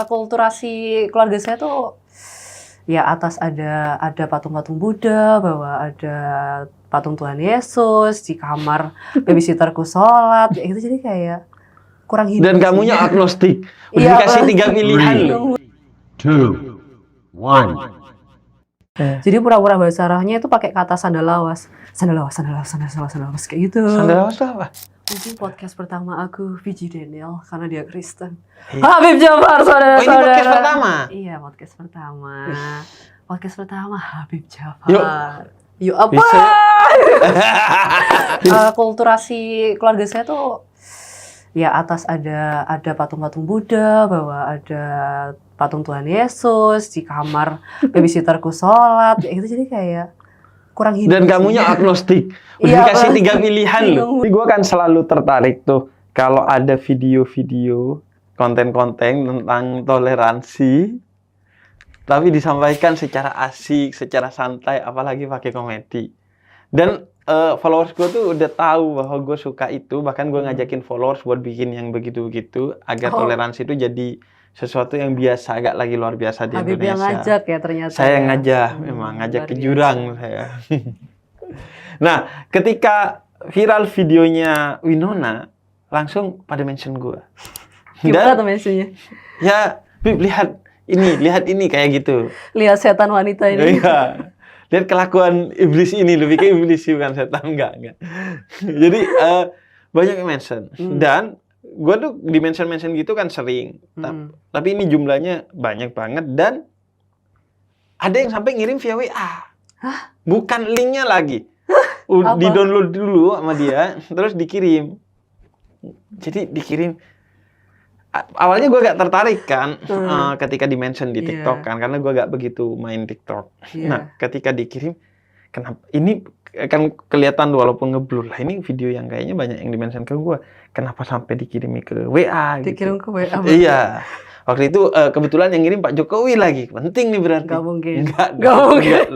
Kulturasi keluarga saya tuh ya atas ada patung-patung Buddha, bawah ada patung Tuhan Yesus, di kamar babysitterku sholat, ya itu jadi kayak kurang hidup. Dan kamunya agnostik. Udah Iya, dikasih Bang. 3 pilihan loh. 2, 1. Jadi pura-pura bahasa Arabnya itu pakai kata sandal lawas. Sandal lawas kayak gitu. Sandal lawas tuh apa? Ini podcast pertama aku, Viji Daniel, karena dia Kristen. Habib Jafar, saudara-saudara. Oh, ini podcast pertama? Iya, podcast pertama. Podcast pertama, Habib Jafar. Yuk. Yuk apa? Bisa. Kulturasi keluarga saya tuh ya atas ada patung-patung Buddha, bawah ada patung Tuhan Yesus, di kamar babysitterku sholat, ya itu jadi kayak kurang hidup. Dan kamunya agnostik. Udah Iya, dikasih Bang. 3 pilihan loh. Jadi gue kan selalu tertarik tuh kalau ada video-video, konten-konten tentang toleransi, tapi disampaikan secara asik, secara santai, apalagi pakai komedi. Dan followers gue tuh udah tahu bahwa gue suka itu, bahkan gue ngajakin followers buat bikin yang begitu-begitu agar toleransi itu jadi sesuatu yang biasa, agak lagi luar biasa di Habib Indonesia. yang ngajak ya ternyata. Saya yang ya. ngajak, memang ngajak luar ke biasa. jurang saya. Nah, ketika viral videonya Winona, langsung pada mention gue. Gimana tuh mentionnya? Ya, Bib, lihat ini kayak gitu. Lihat setan wanita ini. Iya. Lihat kelakuan iblis ini, lebih ke iblis sih, bukan setan, enggak. Jadi banyak yang mention. Dan gue tuh di mention gitu kan sering. Tapi ini jumlahnya banyak banget dan ada yang sampai ngirim via WA. Hah? Bukan linknya lagi. Apa? Di-download dulu sama dia, terus dikirim. Jadi dikirim. Awalnya gue gak tertarik kan ketika di-mention di TikTok kan, karena gue gak begitu main TikTok. Nah, ketika dikirim, kenapa? Ini kan kelihatan walaupun ngeblur lah, ini video yang kayaknya banyak yang di-mention ke gue. Kenapa sampai dikirimi ke WA gitu? Dikirim ke WA. Iya. Waktu itu kebetulan yang ngirim Pak Jokowi lagi. Penting nih berarti. Gak mungkin. Enggak mungkin.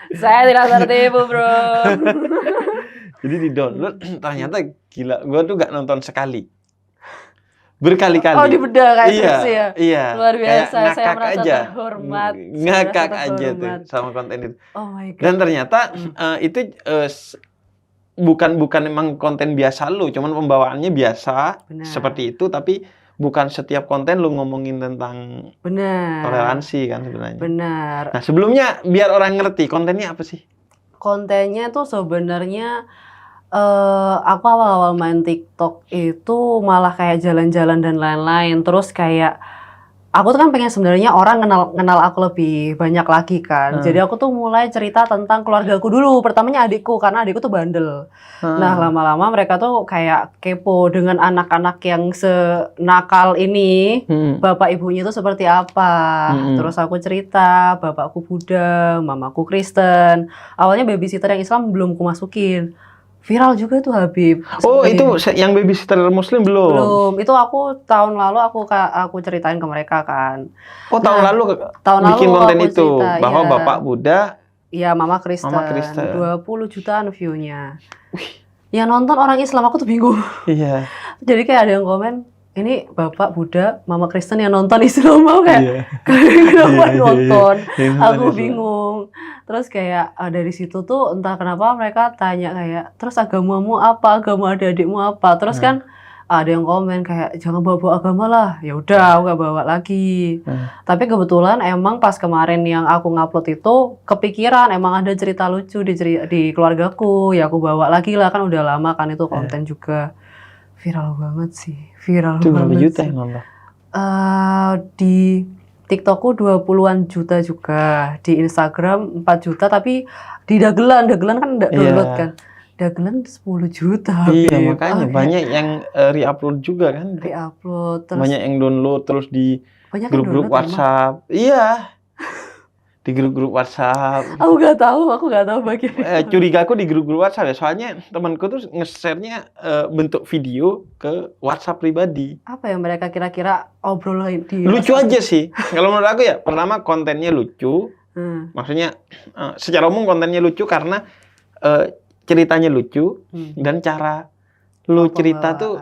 Saya tidak tertipu, bro. Jadi di-download, ternyata gila. Gue tuh gak nonton sekali. Berkali-kali. Oh, dibedah kayak iya, gitu ya? Iya. Luar biasa, Kayak saya ngakak merasa aja. terhormat. Ngakak aja tuh sama konten itu. Oh my God. Dan ternyata itu bukan emang konten biasa lu, cuman pembawaannya biasa. Benar. Seperti itu, tapi bukan setiap konten lu ngomongin tentang toleransi kan sebenarnya. Benar. Nah, sebelumnya biar orang ngerti kontennya apa sih? Kontennya tuh sebenarnya aku awal-awal main TikTok itu malah kayak jalan-jalan dan lain-lain. Terus kayak aku tuh kan pengen sebenarnya orang kenal aku lebih banyak lagi kan. Jadi aku tuh mulai cerita tentang keluargaku dulu. Pertamanya adikku, karena adikku tuh bandel. Nah, lama-lama mereka tuh kayak kepo dengan anak-anak yang senakal ini. Bapak ibunya tuh seperti apa. Terus aku cerita, bapakku Buddha, mamaku Kristen. Awalnya babysitter yang Islam belum ku masukin. Viral juga tuh Habib. Oh, itu yang babysitter muslim belum? Belum. Itu aku tahun lalu aku ceritain ke mereka kan. Oh, tahun lalu bikin konten itu cerita, bahwa iya. Bapak Buddha, iya, Mama Kristen. 20 jutaan view-nya. Yang nonton orang Islam, aku tuh bingung. Iya. Jadi kayak ada yang komen, ini Bapak Buddha, Mama Kristen yang nonton Islam, mau kayak kenapa nonton? Aku bingung. Terus kayak dari situ tuh entah kenapa mereka tanya kayak, terus agamamu apa? Agama adik-adikmu apa? Terus kan ada yang komen kayak jangan bawa agama lah. Ya udah, aku gak bawa lagi. Tapi kebetulan emang pas kemarin yang aku ngupload itu kepikiran emang ada cerita lucu di keluargaku. Ya aku bawa lagi lah, kan udah lama kan itu konten juga. Viral banget sih. Viral itu berapa banget juta sih. yang nonton? Di TikTokku 20-an juta juga, di Instagram 4 juta, tapi di Dagelan kan download kan. Dagelan 10 juta. Iya, makanya banyak yang re-upload juga kan. Re-upload terus Banyak yang download terus di banyak yang grup-grup download WhatsApp. Iya. Di grup-grup WhatsApp. Aku nggak tahu bagian. Curigaku di grup-grup WhatsApp ya, soalnya temanku tuh nge-share-nya bentuk video ke WhatsApp pribadi. Apa yang mereka kira-kira obrolin di Lucu aja sih. Kalau menurut aku ya, pertama kontennya lucu. Maksudnya secara umum kontennya lucu karena ceritanya lucu dan cara lu cerita tuh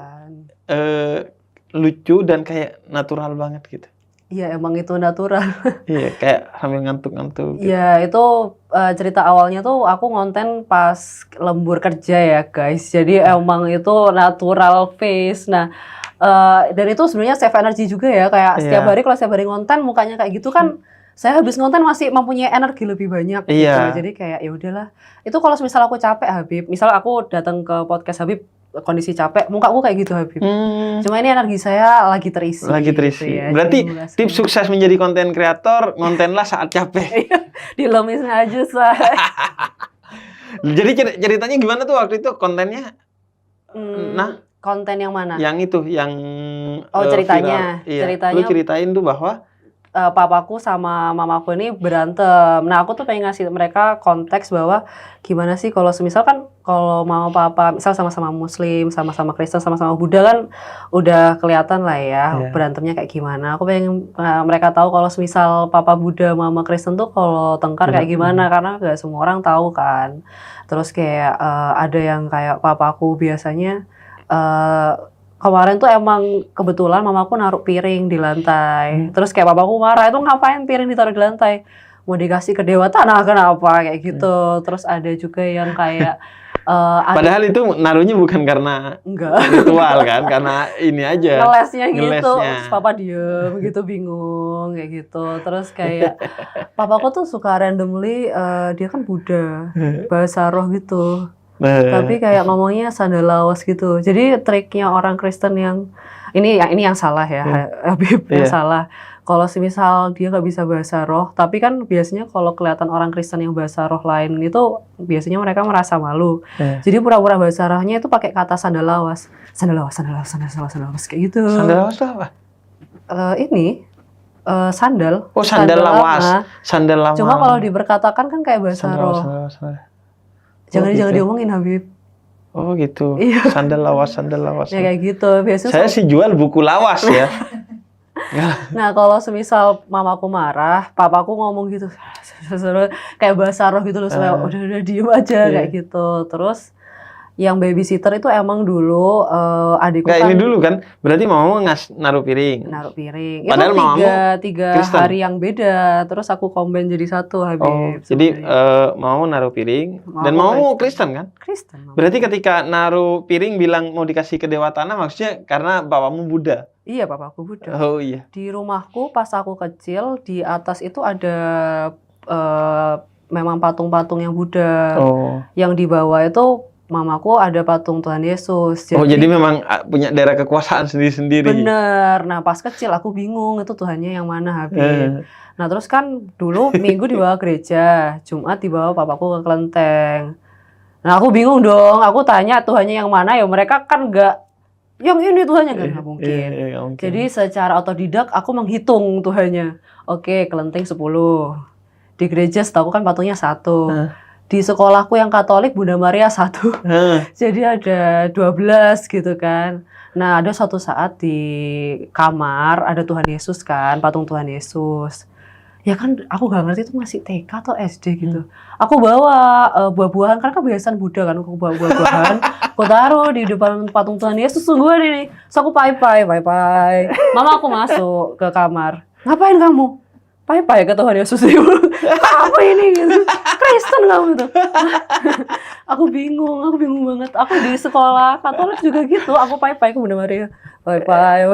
lucu dan kayak natural banget gitu. Iya, emang itu natural. Iya, kayak sambil ngantuk-ngantuk gitu. Ya, itu cerita awalnya tuh aku ngonten pas lembur kerja ya, guys. Jadi emang itu natural face. Nah, dan itu sebenarnya save energy juga ya. Kayak setiap Iya. hari kalau setiap hari ngonten mukanya kayak gitu kan, saya habis ngonten masih mempunyai energi lebih banyak gitu. Iya. Jadi kayak ya udahlah. Itu kalau misal aku capek Habib, misal aku datang ke podcast Habib kondisi capek, mukaku kayak gitu Habib. Cuma ini energi saya lagi terisi. Lagi terisi. Gitu ya. Berarti Jadi mulai tips sukses menjadi konten kreator, ngontenlah saat capek. dilemis aja say. Jadi ceritanya gimana tuh waktu itu kontennya? Nah, Konten yang mana? yang itu, yang ceritanya. viral. Iya. Ceritanya Lu ceritain tuh bahwa papaku sama mamaku ini berantem. Nah, aku tuh pengen ngasih mereka konteks bahwa gimana sih kalau semisal kan kalau mama papa misal sama-sama Muslim, sama-sama Kristen, sama-sama Buddha kan udah kelihatan lah ya Iya. berantemnya kayak gimana. Aku pengen mereka tahu kalau semisal papa Buddha, mama Kristen tuh kalau tengkar kayak gimana karena gak semua orang tahu kan. Terus kayak ada yang kayak papaku biasanya kemarin tuh emang kebetulan mamaku naruh piring di lantai. Terus kayak papaku marah, itu ngapain piring ditaruh di lantai? Mau dikasih ke Dewa Tanah kenapa? Kayak gitu. Terus ada juga yang kayak padahal itu naruhnya bukan karena enggak ritual kan, karena ini aja. ngelesnya gitu. Ngelesnya. Terus papa diem gitu bingung kayak gitu. Terus kayak papaku tuh suka randomly dia kan Buddha, bahasa roh gitu. Tapi kayak ngomongnya sandal lawas gitu. Jadi triknya orang Kristen yang ini yang salah ya, Habib yang salah. Kalau semisal dia nggak bisa bahasa roh, tapi kan biasanya kalau kelihatan orang Kristen yang bahasa roh lain itu biasanya mereka merasa malu. Jadi pura-pura bahasa rohnya itu pakai kata sandal lawas, sandal lawas, sandal lawas, sandal lawas, sandal lawas kayak gitu. Sandal lawas itu apa? Sandal. Oh, sandal lawas. Sandal lawas. Cuma kalau diberkatakan kan kayak bahasa roh. Jangan diomongin Habib. Oh gitu. Iya. Sandal lawas. Ya kayak gitu. Biasanya saya sih jual buku lawas ya. Nah kalau semisal mamaku marah, papaku ngomong gitu, kayak bahasa roh gitu loh, udah diem aja kayak gitu. Terus yang babysitter itu emang dulu adikku Nggak, kan ini dulu kan, berarti mamamu naruh piring. Padahal itu tiga Kristen. hari yang beda. Terus aku combine jadi satu Habib. Jadi mamamu naruh piring dan mamamu Kristen kan? Kristen. Mama. Berarti ketika naruh piring bilang mau dikasih ke Dewa Tanah, maksudnya karena bapakmu Buddha. Iya, papaku Buddha. Oh iya. Di rumahku pas aku kecil di atas itu ada memang patung-patung yang Buddha. Yang di bawah itu mamaku ada patung Tuhan Yesus. Jadi memang punya daerah kekuasaan sendiri-sendiri. Bener. Nah pas kecil aku bingung itu Tuhannya yang mana Habib. Nah terus kan dulu Minggu dibawa gereja, Jumat dibawa papaku ke kelenteng. Nah aku bingung dong, aku tanya Tuhannya yang mana ya mereka kan nggak, yang ini Tuhannya kan nggak mungkin. Jadi secara otodidak aku menghitung Tuhannya. Oke, kelenteng 10. Di gereja setahu kan patungnya 1. Di sekolahku yang Katolik Bunda Maria 1. Jadi ada 12 gitu kan. Nah, ada suatu saat di kamar ada Tuhan Yesus kan, patung Tuhan Yesus. Ya kan aku gak ngerti itu masih TK atau SD gitu. Aku bawa buah-buahan, kan kebiasaan Buddha kan, aku bawa buah-buahan. Aku taruh di depan patung Tuhan Yesus, tungguan ini. Terus aku pai-pai. Mama aku masuk ke kamar. Ngapain kamu? Pai-pai ke Tuhan Yesus itu. Apa ini gitu? Kristen kamu itu. Aku bingung banget. Aku di sekolah Katolik juga gitu. Aku pai-pai ke Bunda Maria. Pai-pai.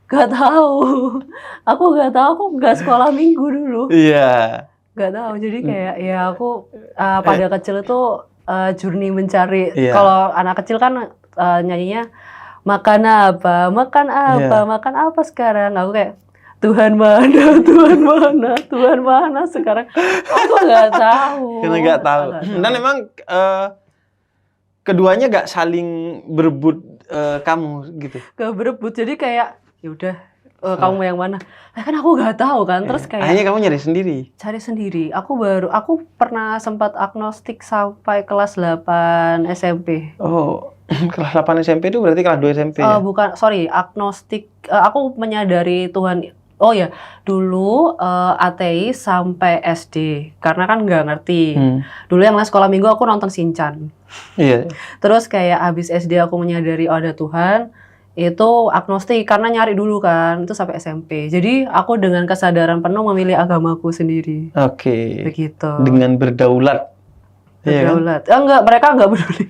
Gak tahu. Aku gak sekolah minggu dulu. Iya. Gak tahu. Jadi kayak ya aku pada kecil itu journey mencari. Iya. Kalau anak kecil kan nyanyinya makan apa sekarang? Aku kayak Tuhan mana sekarang? Aku nggak tahu. Karena nggak tahu. Dan memang keduanya nggak saling berebut kamu gitu. Gak berebut, jadi kayak yaudah kamu mau yang mana? Nah, kan aku nggak tahu kan. Terus kayak akhirnya kamu cari sendiri. Aku pernah sempat agnostik sampai kelas 8 SMP. Oh. Kelas 8 SMP itu berarti kelas 2 SMP ya? Bukan, sorry, agnostik. Aku menyadari Tuhan Oh ya, dulu ateis sampai SD, karena kan nggak ngerti. Dulu yang les sekolah minggu aku nonton Shinchan. Iya. Terus kayak habis SD aku menyadari oh ada Tuhan, itu agnostik karena nyari dulu kan, itu sampai SMP. Jadi aku dengan kesadaran penuh memilih agamaku sendiri. Oke. Begitu. Dengan berdaulat. Iya kan? Berdaulat. Enggak, mereka enggak peduli.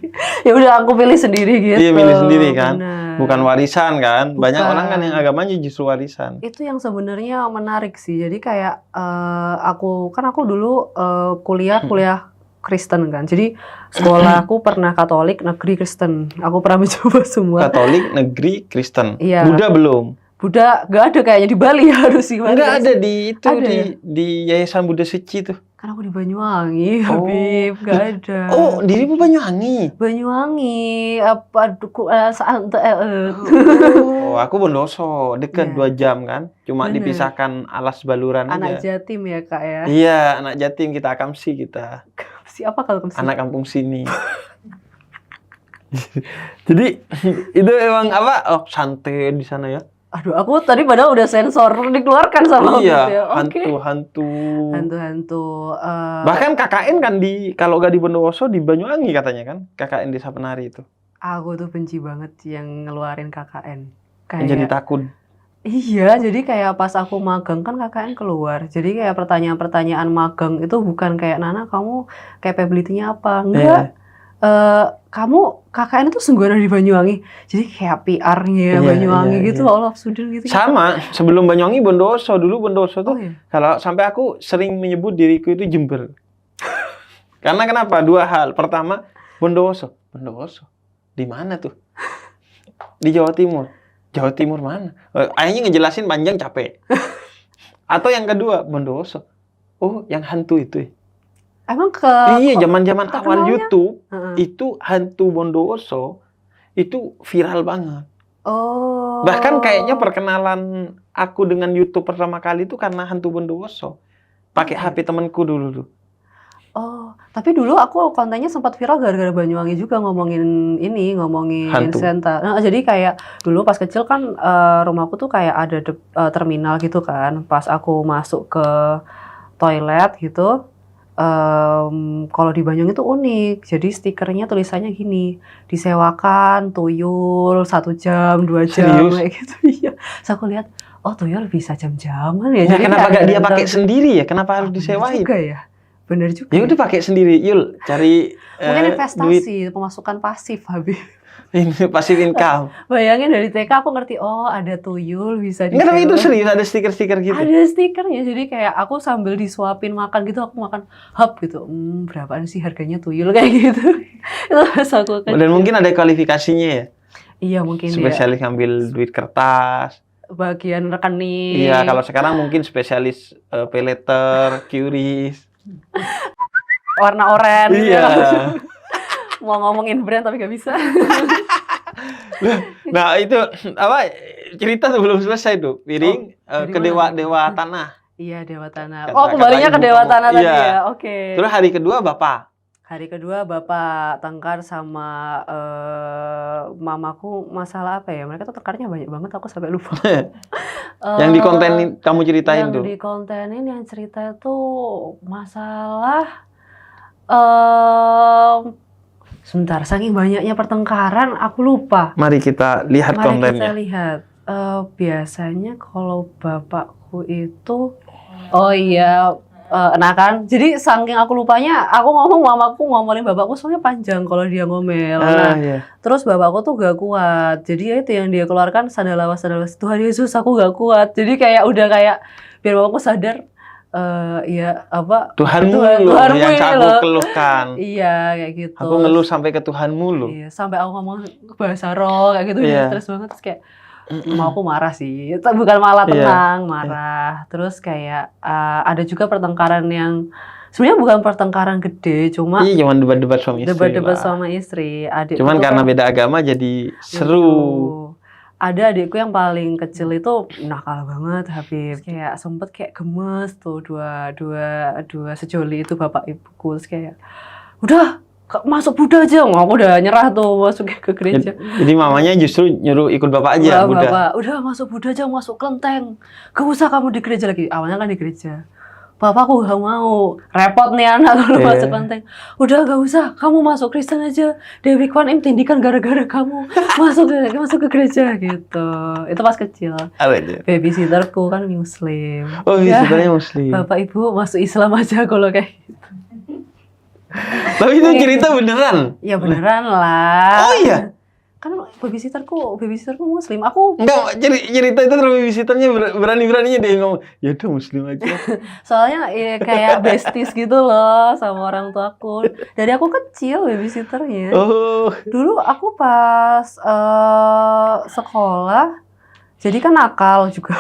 Ya udah aku pilih sendiri gitu. Iya, milih sendiri kan. Benar. Bukan warisan kan. Banyak Bukan. orang kan yang agamanya justru warisan. Itu yang sebenarnya menarik sih. Jadi kayak aku dulu kuliah Kristen kan. Jadi sekolahku pernah Katolik, negeri Kristen. Aku pernah mencoba semua. Katolik, negeri, Kristen. Iya. Buddha belum. Buddha nggak ada kayaknya di Bali harus sih. Enggak ada di itu Ada ya? di Yayasan Buddha Suci tuh. Kan aku di Banyuwangi, Habib, nggak ada. Oh, dirimu Banyuwangi. Banyuwangi, Oh, aku Bondoso, dekat Iya. 2 jam kan. Cuma Bener. dipisahkan alas baluran anak aja. Jatim ya kak ya. Iya, anak Jatim kita Akamsi kita. Siapa kalau kamu Anak kampung sini. Jadi itu emang apa? Oh, santai di sana ya. Aduh, aku tadi padahal udah sensor dikeluarkan sama Iya, Habib ya. Oke. hantu-hantu. Hantu-hantu. Bahkan KKN kan kalau nggak di Bondowoso di Banyuwangi katanya kan, KKN Desa Penari itu. Aku tuh benci banget yang ngeluarin KKN. Jadi takut. Iya, jadi kayak pas aku magang kan KKN keluar. Jadi kayak pertanyaan-pertanyaan magang itu bukan kayak Nana kamu capability-nya apa? Enggak. Kamu KKN itu sungguhan di Banyuwangi. Jadi kayak PR-nya Iya, Banyuwangi iya, gitu, iya. all of Sudden gitu. Sama, sebelum Banyuwangi Bondowoso. Dulu Bondowoso tuh Oh iya. kalau sampai aku sering menyebut diriku itu Jember. Karena kenapa? 2 hal. Pertama, Bondowoso. Bondowoso. Di mana tuh? Di Jawa Timur. Jawa Timur mana? Akhirnya ngejelasin panjang capek. Atau yang kedua, Bondowoso. Oh, yang hantu itu. Emang Iya, zaman-zaman awal terkenalnya? YouTube Heeh. itu hantu Bondowoso itu viral banget. Oh. Bahkan kayaknya perkenalan aku dengan YouTube pertama kali itu karena hantu Bondowoso. Pakai HP temanku dulu tuh. Oh, tapi dulu aku kontennya sempat viral gara-gara Banyuwangi juga ngomongin Hantu. Senta. Nah, jadi kayak dulu pas kecil kan rumahku tuh kayak ada terminal gitu kan. Pas aku masuk ke toilet gitu, kalau di Banyuwangi tuh unik. Jadi stikernya tulisannya gini, disewakan tuyul 1 jam, 2 jam Serius? kayak gitu. Iya. Terus aku lihat, oh tuyul bisa jam-jaman ya. Nah, Jadi kenapa kayak gak dia ada- pakai sendiri ya? Kenapa harus Bener disewain? juga ya. Bener juga. Ya udah pakai sendiri, Yul. Cari Mungkin duit. investasi, pemasukan pasif Habib. Ini passive income. Bayangin dari TK aku ngerti, oh ada tuyul bisa Enggak, tapi itu disewa. serius ada stiker-stiker gitu. Ada stikernya, jadi kayak aku sambil disuapin makan gitu, aku makan hap gitu. Berapaan sih harganya tuyul kayak gitu. Itu pas aku kecil. Dan mungkin ada kualifikasinya ya. Iya mungkin ya. Spesialis ngambil duit kertas. Bagian rekening. Iya, kalau sekarang mungkin spesialis pay letter, QRIS. warna oranye. Iya. Mau ngomongin brand tapi gak bisa. Nah, itu apa cerita tuh belum selesai tuh. Piring ke dari dewa tanah. Iya, Dewa Tanah. Kata- Oh, kembalinya kata ke ibu Dewa kamu. Tanah tadi Iya. ya. Oke. Terus hari kedua Bapak. Hari kedua Bapak tengkar sama mamaku masalah apa ya? Mereka tuh tengkarnya banyak banget, aku sampai lupa. Yang di konten kamu ceritain yang tuh. di kontenin yang cerita tuh masalah sebentar, saking banyaknya pertengkaran aku lupa. Mari kita lihat Mari kita kontennya. lihat. Biasanya kalau bapakku itu, oh iya, nah kan, jadi saking aku lupanya, aku ngomong mamaku ngomelin bapakku soalnya panjang kalau dia ngomel. Nah, Iya. terus bapakku tuh gak kuat, jadi ya itu yang dia keluarkan sandalawas Tuhan Yesus aku gak kuat. Jadi kayak udah kayak biar bapakku sadar, ya apa? Tuhanmu Tuhanmu yang ini aku loh. keluhkan. Iya kayak gitu. Aku ngeluh sampai ke Tuhanmu lu. Iya, sampai aku ngomong bahasa roh kayak gitu, Iya. dia stres banget. Terus kayak mau aku marah sih, bukan malah Iya. tenang, marah. Terus kayak ada juga pertengkaran yang sebenarnya bukan pertengkaran gede, cuma Iya, cuman debat-debat suami istri. debat-debat lah. sama istri. Adik Cuman itu karena kan beda agama jadi seru. lucu. Ada adikku yang paling kecil itu nakal banget, Habib. Kayak sempet kayak gemes tuh dua sejoli itu bapak ibuku. Terus kayak, udah masuk Buddha aja. Aku udah nyerah tuh masuk ke gereja. Jadi mamanya justru nyuruh ikut bapak aja, Buddha. Bapak, udah masuk Buddha aja, masuk kelenteng. Gak usah kamu di gereja lagi. Awalnya kan di gereja. Bapakku gak mau. Repot nih anak kalau masuk kelenteng. Udah gak usah, kamu masuk Kristen aja. Dewi Kwan Im tindikan gara-gara kamu masuk ke gereja gitu. Itu pas kecil. Babysitterku kan Muslim. Oh, babysitternya Muslim. Bapak ibu masuk Islam aja kalau kayak gitu. Tapi itu cerita beneran? Ya beneran lah. Oh iya? Kan babysitterku Muslim. Aku enggak, cerita itu terus babysitternya berani-beraninya dia ngomong, ya udah Muslim aja. Soalnya ya kayak besties gitu loh sama orang tuaku. Dari aku kecil babysitternya. Oh. Dulu aku pas sekolah, jadi kan nakal juga.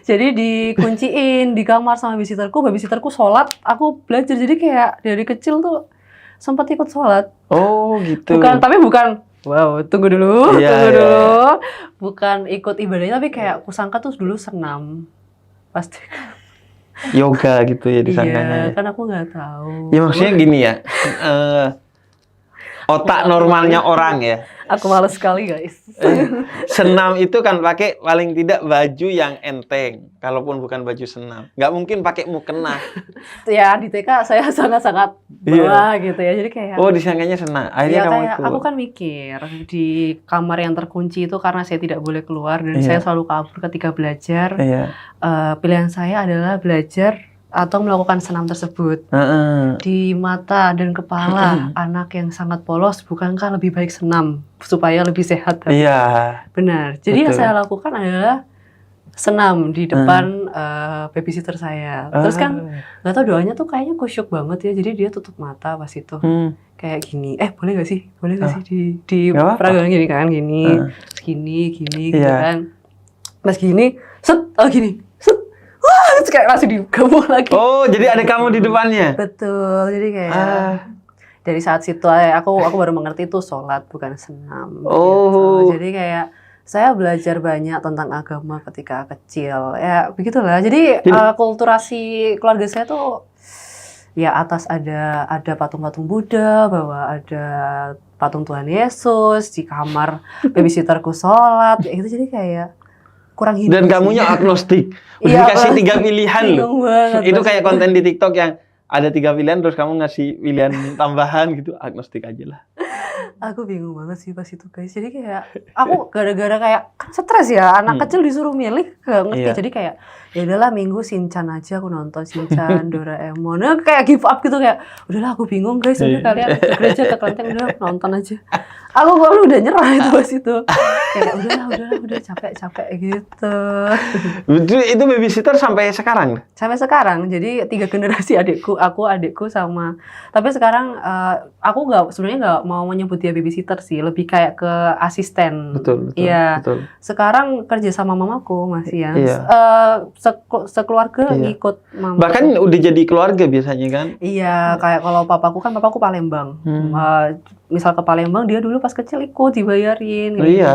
Jadi dikunciin di kamar sama babysitterku sholat, aku belajar. Jadi kayak dari kecil tuh sempat ikut sholat. Oh gitu. Bukan, wow, tunggu dulu. Bukan ikut ibadahnya, tapi kayak kusangka tuh dulu senam. Pasti. Yoga gitu ya Iya, disangkanya. kan aku nggak tahu. Ya maksudnya gini ya, otak normalnya orang ya. Aku malas sekali guys. Senam itu kan pakai paling tidak baju yang enteng, kalaupun bukan baju senam. Nggak mungkin pakai mukena. Ya di TK saya sangat-sangat bawah gitu ya, jadi kayak. Oh disangkanya senam. Akhirnya kamu kayak ikut. aku kan mikir di kamar yang terkunci itu karena saya tidak boleh keluar dan saya selalu kabur ketika belajar. Pilihan saya adalah belajar atau melakukan senam tersebut. Di mata dan kepala anak yang sangat polos, bukankah lebih baik senam supaya lebih sehat? Iya. Benar. Jadi yang saya lakukan adalah senam di depan babysitter saya. Terus kan nggak tahu doanya tuh kayaknya kusyuk banget ya. Jadi dia tutup mata pas itu. Kayak gini. Boleh gak sih? Boleh gak sih di peragangan gini kan? Gini gitu kan. Pas gini, gini. Wah, terus kayak langsung digabung lagi. Oh, jadi ada kamu di depannya? Betul, jadi kayak dari saat situ aku baru mengerti itu sholat bukan senam. Gitu. Jadi kayak saya belajar banyak tentang agama ketika kecil. Ya begitulah. Jadi kulturasi keluarga saya tuh ya atas ada patung-patung Buddha, bawah ada patung Tuhan Yesus, di kamar babysitterku sholat, ya itu jadi kayak kurang hidup. Dan kamunya agnostik. Udah dikasih 3 pilihan loh. Itu kayak konten di TikTok yang ada 3 pilihan terus kamu ngasih pilihan tambahan gitu, agnostik aja lah. Aku bingung banget sih pas itu guys. Jadi kayak aku gara-gara kayak kan stres ya, anak kecil disuruh milih gak ngerti. Jadi kayak ya udahlah minggu Shinchan aja aku nonton Shinchan, Doraemon. Nah, kayak give up gitu kayak udahlah aku bingung guys, udah kalian ke gereja ke kelenteng udah nonton aja. Aku udah nyerah itu pas itu. Kayak udah capek gitu. Itu babysitter sampai sekarang? Sampai sekarang. Jadi 3 generasi adikku, aku, adikku sama. Tapi sekarang aku sebenarnya nggak mau menyebut dia babysitter sih, lebih kayak ke asisten. Betul. Iya. Sekarang kerja sama mamaku masih ya. Iya. Sekeluarga ikut mama. Bahkan udah jadi keluarga biasanya kan? Iya, kayak kalau papaku Palembang. Misal ke Palembang dia dulu pas kecil ikut dibayarin. Iya.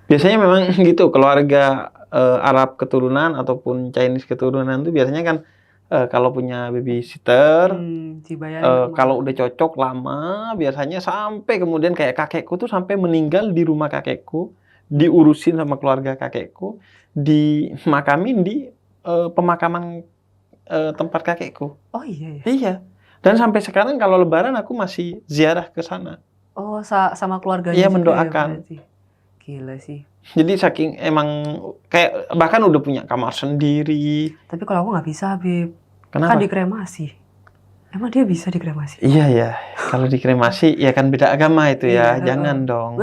Biasanya memang gitu, keluarga Arab keturunan ataupun Chinese keturunan tuh biasanya kan kalau punya babysitter, kalau udah cocok lama, biasanya sampai kemudian kayak kakekku tuh sampai meninggal di rumah kakekku, diurusin sama keluarga kakekku, dimakamin di pemakaman tempat kakekku. Oh iya. Iya. Dan sampai sekarang kalau Lebaran aku masih ziarah ke sana. Oh, sama keluarganya. Iya, mendoakan. Ya, gila sih. Jadi saking emang kayak bahkan udah punya kamar sendiri. Tapi kalau aku nggak bisa, Habib. Kenapa? Kan dikremasi. Emang dia bisa dikremasi? Iya. Kalau dikremasi ya kan beda agama itu ya. Jangan dong.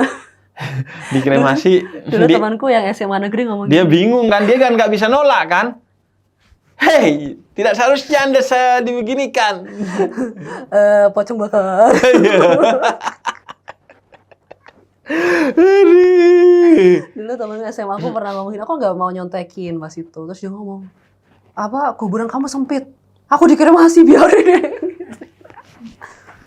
Dikremasi. Dulu temanku yang SMA negeri ngomong dia bingung kan, dia kan nggak bisa nolak kan. Hei, tidak seharusnya Anda saya dibeginikan. Pocong bakar. Dulu temen SMA aku pernah ngomongin, aku nggak mau nyontekin pas itu. Terus dia ngomong, apa kuburan kamu sempit? Aku dikremasi biarin.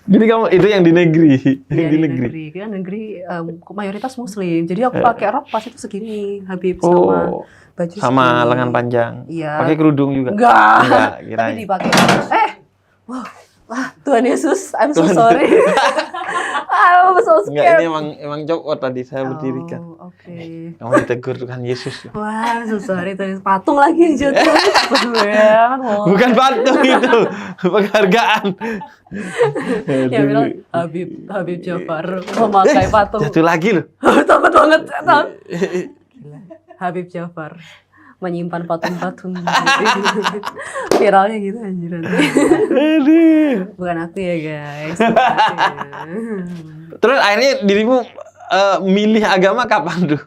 Jadi kamu itu yang di negeri? Iya, di negeri. Kan negeri mayoritas Muslim. Jadi aku pakai rok pas itu segini, Habib, sama baju sama lengan panjang. Iya. Pakai kerudung juga? Enggak. Kirain. Tapi dipakai. Tuhan Yesus, I'm so Tuhan- sorry. I'm so Enggak, scared. ini emang cokot tadi saya berdirikan. Oh, oke. Kamu ditegur Tuhan Yesus. Wah, I'm so sorry. Tuh patung lagi yang jatuh. Ya, Bukan patung itu, penghargaan. Ya bilang Habib Jafar memakai patung. Jatuh lagi loh. Takut banget. Takut. Gila. Habib Jafar menyimpan patung-patung. Viralnya gitu anjir nanti. Bukan aku ya guys. Terus akhirnya dirimu milih agama kapan tuh?